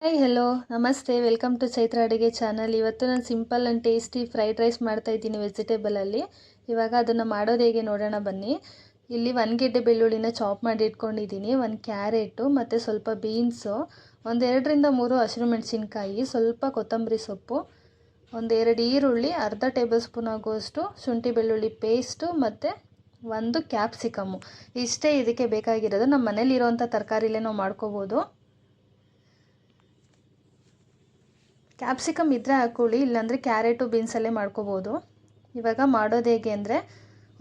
Hi hello ನಮಸ್ತೆ welcome to Chaitra ಅಡುಗೆ channel. ಇವತ್ತು ನಾನು simple and tasty fried rice ಮಾಡ್ತಾಯಿದ್ದೀನಿ ವೆಜಿಟೇಬಲಲ್ಲಿ. ಇವಾಗ ಅದನ್ನು ಮಾಡೋದು ಹೇಗೆ ನೋಡೋಣ ಬನ್ನಿ. ಇಲ್ಲಿ 1 ಗೆಡ್ಡೆ ಬೆಳ್ಳುಳ್ಳಿನ ಚಾಪ್ ಮಾಡಿ ಇಟ್ಕೊಂಡಿದ್ದೀನಿ, 1 ಕ್ಯಾರೆಟು ಮತ್ತು ಸ್ವಲ್ಪ ಬೀನ್ಸು, ಒಂದು 2ರಿಂದ 3 ಹಸಿರು ಮೆಣಸಿನ್ಕಾಯಿ, ಸ್ವಲ್ಪ ಕೊತ್ತಂಬರಿ ಸೊಪ್ಪು, ಒಂದು 2 ಈರುಳ್ಳಿ, ಅರ್ಧ ಟೇಬಲ್ ಸ್ಪೂನ್ ಆಗುವಷ್ಟು ಶುಂಠಿ ಬೆಳ್ಳುಳ್ಳಿ ಪೇಸ್ಟು ಮತ್ತು 1 ಕ್ಯಾಪ್ಸಿಕಮ್ಮು. ಇಷ್ಟೇ ಇದಕ್ಕೆ ಬೇಕಾಗಿರೋದು. ನಮ್ಮ ಮನೇಲಿರೋವಂಥ ತರಕಾರಿಲೇ ನಾವು ಮಾಡ್ಕೋಬೋದು. ಕ್ಯಾಪ್ಸಿಕಮ್ ಇದ್ದರೆ ಹಾಕ್ಕೊಳ್ಳಿ, ಇಲ್ಲಾಂದರೆ ಕ್ಯಾರೆಟು ಬೀನ್ಸಲ್ಲೇ ಮಾಡ್ಕೋಬೋದು. ಇವಾಗ ಮಾಡೋದು ಹೇಗೆ ಅಂದರೆ,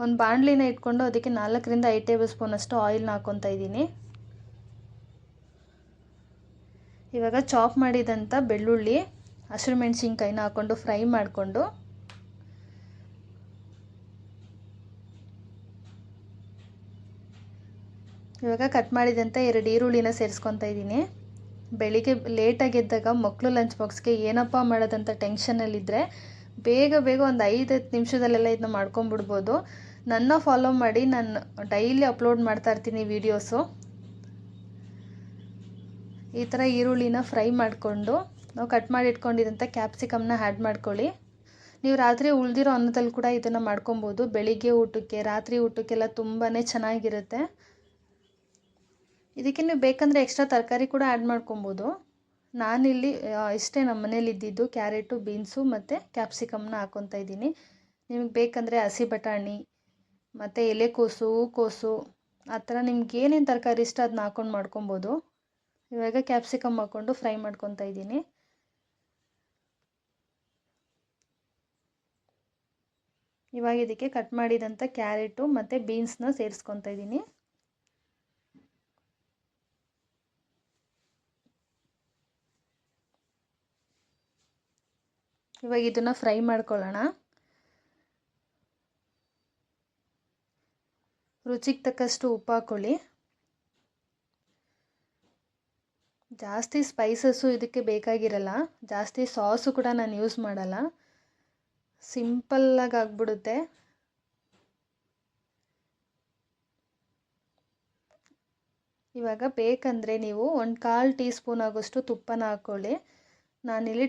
ಒಂದು ಬಾಣಲಿನ ಇಟ್ಕೊಂಡು ಅದಕ್ಕೆ 4ರಿಂದ 5 ಟೇಬಲ್ ಸ್ಪೂನಷ್ಟು ಆಯಿಲ್ನ ಹಾಕ್ಕೊತಾ ಇದ್ದೀನಿ. ಇವಾಗ ಚಾಪ್ ಮಾಡಿದಂಥ ಬೆಳ್ಳುಳ್ಳಿ, ಹಸಿರು ಮೆಣಸಿನ್ಕಾಯಿನ ಹಾಕ್ಕೊಂಡು ಫ್ರೈ ಮಾಡಿಕೊಂಡು, ಇವಾಗ ಕಟ್ ಮಾಡಿದಂಥ 2 ಈರುಳ್ಳಿನ ಸೇರಿಸ್ಕೊತಾ ಇದ್ದೀನಿ. ಬೆಳಿಗ್ಗೆ ಲೇಟಾಗಿ ಎದ್ದಾಗ ಮಕ್ಕಳು ಲಂಚ್ ಬಾಕ್ಸ್ಗೆ ಏನಪ್ಪ ಮಾಡೋದಂತ ಟೆನ್ಷನಲ್ಲಿದ್ದರೆ ಬೇಗ ಒಂದು 5-10 ನಿಮಿಷದಲ್ಲೆಲ್ಲ ಇದನ್ನ ಮಾಡ್ಕೊಂಬಿಡ್ಬೋದು. ನನ್ನ ಫಾಲೋ ಮಾಡಿ, ನಾನು ಡೈಲಿ ಅಪ್ಲೋಡ್ ಮಾಡ್ತಾ ಇರ್ತೀನಿ ವೀಡಿಯೋಸು. ಈ ಥರ ಈರುಳ್ಳಿನ ಫ್ರೈ ಮಾಡಿಕೊಂಡು ನಾವು ಕಟ್ ಮಾಡಿ ಇಟ್ಕೊಂಡಿರೋಂಥ ಕ್ಯಾಪ್ಸಿಕಮ್ನ ಆ್ಯಡ್ ಮಾಡ್ಕೊಳ್ಳಿ. ನೀವು ರಾತ್ರಿ ಉಳಿದಿರೋ ಅನ್ನದಲ್ಲಿ ಕೂಡ ಇದನ್ನು ಮಾಡ್ಕೊಬೋದು. ಬೆಳಿಗ್ಗೆ ಊಟಕ್ಕೆ, ರಾತ್ರಿ ಊಟಕ್ಕೆಲ್ಲ ತುಂಬಾ ಚೆನ್ನಾಗಿರುತ್ತೆ. ಇದಕ್ಕೆ ನೀವು ಬೇಕಂದರೆ ಎಕ್ಸ್ಟ್ರಾ ತರಕಾರಿ ಕೂಡ ಆ್ಯಡ್ ಮಾಡ್ಕೊಬೋದು. ನಾನಿಲ್ಲಿ ಇಷ್ಟೇ ನಮ್ಮ ಮನೇಲಿ ಇದ್ದಿದ್ದು ಕ್ಯಾರೆಟು, ಬೀನ್ಸು ಮತ್ತು ಕ್ಯಾಪ್ಸಿಕಮ್ನ ಹಾಕ್ಕೊತಾ ಇದ್ದೀನಿ. ನಿಮಗೆ ಬೇಕಂದರೆ ಹಸಿ ಬಟಾಣಿ ಮತ್ತು ಎಲೆಕೋಸು, ಹೂಕೋಸು, ಆ ಥರ ನಿಮ್ಗೆ ಏನೇನು ತರಕಾರಿ ಇಷ್ಟ ಅದನ್ನ ಹಾಕ್ಕೊಂಡು ಮಾಡ್ಕೊಬೋದು. ಇವಾಗ ಕ್ಯಾಪ್ಸಿಕಮ್ ಹಾಕ್ಕೊಂಡು ಫ್ರೈ ಮಾಡ್ಕೊತಾ ಇದ್ದೀನಿ. ಇವಾಗ ಇದಕ್ಕೆ ಕಟ್ ಮಾಡಿದಂಥ ಕ್ಯಾರೆಟು ಮತ್ತು ಬೀನ್ಸ್ನ ಸೇರಿಸ್ಕೊತಾ ಇದ್ದೀನಿ. ಇವಾಗ ಇದನ್ನು ಫ್ರೈ ಮಾಡ್ಕೊಳ್ಳೋಣ. ರುಚಿಗೆ ತಕ್ಕಷ್ಟು ಉಪ್ಪು ಹಾಕ್ಕೊಳ್ಳಿ. ಜಾಸ್ತಿ ಸ್ಪೈಸಸ್ಸು ಇದಕ್ಕೆ ಬೇಕಾಗಿರಲ್ಲ, ಜಾಸ್ತಿ ಸಾಸು ಕೂಡ ನಾನು ಯೂಸ್ ಮಾಡಲ್ಲ, ಸಿಂಪಲ್ಲಾಗಿ ಆಗಿಬಿಡುತ್ತೆ. ಇವಾಗ ಬೇಕಂದರೆ ನೀವು 1/4 ಟೀ ಸ್ಪೂನ್ ಆಗೋಷ್ಟು ತುಪ್ಪನ ಹಾಕ್ಕೊಳ್ಳಿ. ನಾನಿಲ್ಲಿ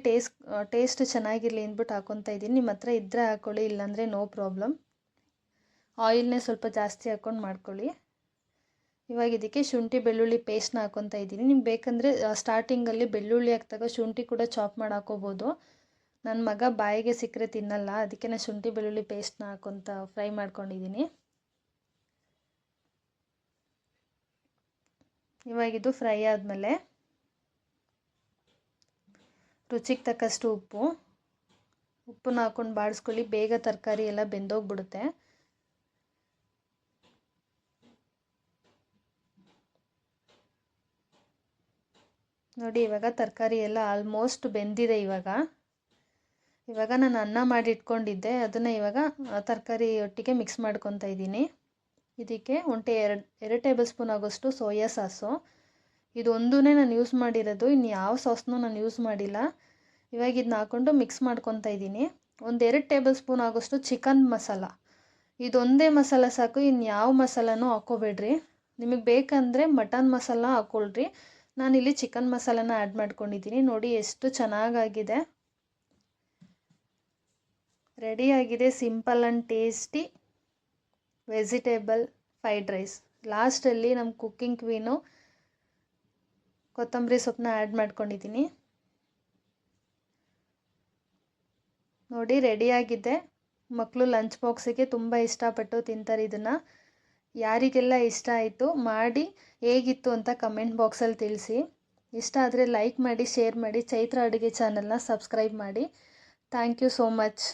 ಟೇಸ್ಟ್ ಚೆನ್ನಾಗಿರಲಿ ಅಂದ್ಬಿಟ್ಟು ಹಾಕ್ಕೊತಾ ಇದ್ದೀನಿ. ನಿಮ್ಮ ಹತ್ರ ಇದ್ದರೆ ಹಾಕ್ಕೊಳ್ಳಿ, ಇಲ್ಲಾಂದರೆ ನೋ ಪ್ರಾಬ್ಲಮ್. ಆಯಿಲ್ನೇ ಸ್ವಲ್ಪ ಜಾಸ್ತಿ ಹಾಕ್ಕೊಂಡು ಮಾಡ್ಕೊಳ್ಳಿ. ಇವಾಗ ಇದಕ್ಕೆ ಶುಂಠಿ ಬೆಳ್ಳುಳ್ಳಿ ಪೇಸ್ಟ್ನ ಹಾಕ್ಕೊತಾ ಇದ್ದೀನಿ. ನಿಮ್ಗೆ ಬೇಕಂದರೆ ಸ್ಟಾರ್ಟಿಂಗಲ್ಲಿ ಬೆಳ್ಳುಳ್ಳಿ ಹಾಕಿದಾಗ ಶುಂಠಿ ಕೂಡ ಚಾಪ್ ಮಾಡಿ ಹಾಕ್ಕೋಬೋದು. ನನ್ನ ಮಗ ಬಾಯಿಗೆ ಸಿಕ್ಕರೆ ತಿನ್ನಲ್ಲ, ಅದಕ್ಕೆ ನಾನು ಶುಂಠಿ ಬೆಳ್ಳುಳ್ಳಿ ಪೇಸ್ಟ್ನ ಹಾಕ್ಕೊತ ಫ್ರೈ ಮಾಡ್ಕೊಂಡಿದ್ದೀನಿ. ಇವಾಗಿದು ಫ್ರೈ ಆದಮೇಲೆ ರುಚಿಗೆ ತಕ್ಕಷ್ಟು ಉಪ್ಪನ್ನ ಹಾಕ್ಕೊಂಡು ಬಾಡಿಸ್ಕೊಳ್ಳಿ. ಬೇಗ ತರಕಾರಿ ಎಲ್ಲ ಬೆಂದೋಗ್ಬಿಡುತ್ತೆ. ನೋಡಿ, ಇವಾಗ ತರಕಾರಿ ಎಲ್ಲ ಆಲ್ಮೋಸ್ಟ್ ಬೆಂದಿದೆ. ಇವಾಗ ನಾನು ಅನ್ನ ಮಾಡಿ ಇಟ್ಕೊಂಡಿದ್ದೆ, ಅದನ್ನು ಇವಾಗ ತರಕಾರಿ ಒಟ್ಟಿಗೆ ಮಿಕ್ಸ್ ಮಾಡ್ಕೊತಾ ಇದ್ದೀನಿ. ಇದಕ್ಕೆ 2 ಟೇಬಲ್ ಸ್ಪೂನ್ ಆಗೋಷ್ಟು ಸೋಯಾ ಸಾಸು, ಇದೊಂದೂ ನಾನು ಯೂಸ್ ಮಾಡಿರೋದು, ಇನ್ನು ಯಾವ ಸಾಸ್ನೂ ನಾನು ಯೂಸ್ ಮಾಡಿಲ್ಲ. ಇವಾಗ ಇದನ್ನ ಹಾಕ್ಕೊಂಡು ಮಿಕ್ಸ್ ಮಾಡ್ಕೊತಾ ಇದ್ದೀನಿ. 2 ಟೇಬಲ್ ಸ್ಪೂನ್ ಆಗೋಷ್ಟು ಚಿಕನ್ ಮಸಾಲ, ಇದೊಂದೇ ಮಸಾಲ ಸಾಕು, ಇನ್ನು ಯಾವ ಮಸಾಲನೂ ಹಾಕ್ಕೋಬೇಡ್ರಿ. ನಿಮಗೆ ಬೇಕಂದರೆ ಮಟನ್ ಮಸಾಲ ಹಾಕ್ಕೊಳ್ರಿ. ನಾನಿಲ್ಲಿ ಚಿಕನ್ ಮಸಾಲಾನ ಆ್ಯಡ್ ಮಾಡ್ಕೊಂಡಿದ್ದೀನಿ. ನೋಡಿ ಎಷ್ಟು ಚೆನ್ನಾಗಾಗಿದೆ. ರೆಡಿಯಾಗಿದೆ simple and tasty vegetable fried rice. ಲಾಸ್ಟಲ್ಲಿ ನಮ್ಮ ಕುಕ್ಕಿಂಗ್ ಕ್ವೀನು ಕೊತ್ತಂಬರಿ ಸೊಪ್ಪನ್ನ ಆ್ಯಡ್ ಮಾಡ್ಕೊಂಡಿದ್ದೀನಿ. ನೋಡಿ ರೆಡಿಯಾಗಿದೆ. ಮಕ್ಕಳು ಲಂಚ್ ಬಾಕ್ಸಿಗೆ ತುಂಬ ಇಷ್ಟಪಟ್ಟು ತಿಂತಾರೆ ಇದನ್ನು. ಯಾರಿಗೆಲ್ಲ ಇಷ್ಟ ಆಯಿತು ಮಾಡಿ ಹೇಗಿತ್ತು ಅಂತ ಕಮೆಂಟ್ ಬಾಕ್ಸಲ್ಲಿ ತಿಳಿಸಿ. ಇಷ್ಟ ಆದರೆ ಲೈಕ್ ಮಾಡಿ, ಶೇರ್ ಮಾಡಿ, ಚೈತ್ರ ಅಡುಗೆ ಚಾನಲ್ನ ಸಬ್ಸ್ಕ್ರೈಬ್ ಮಾಡಿ. Thank you so much.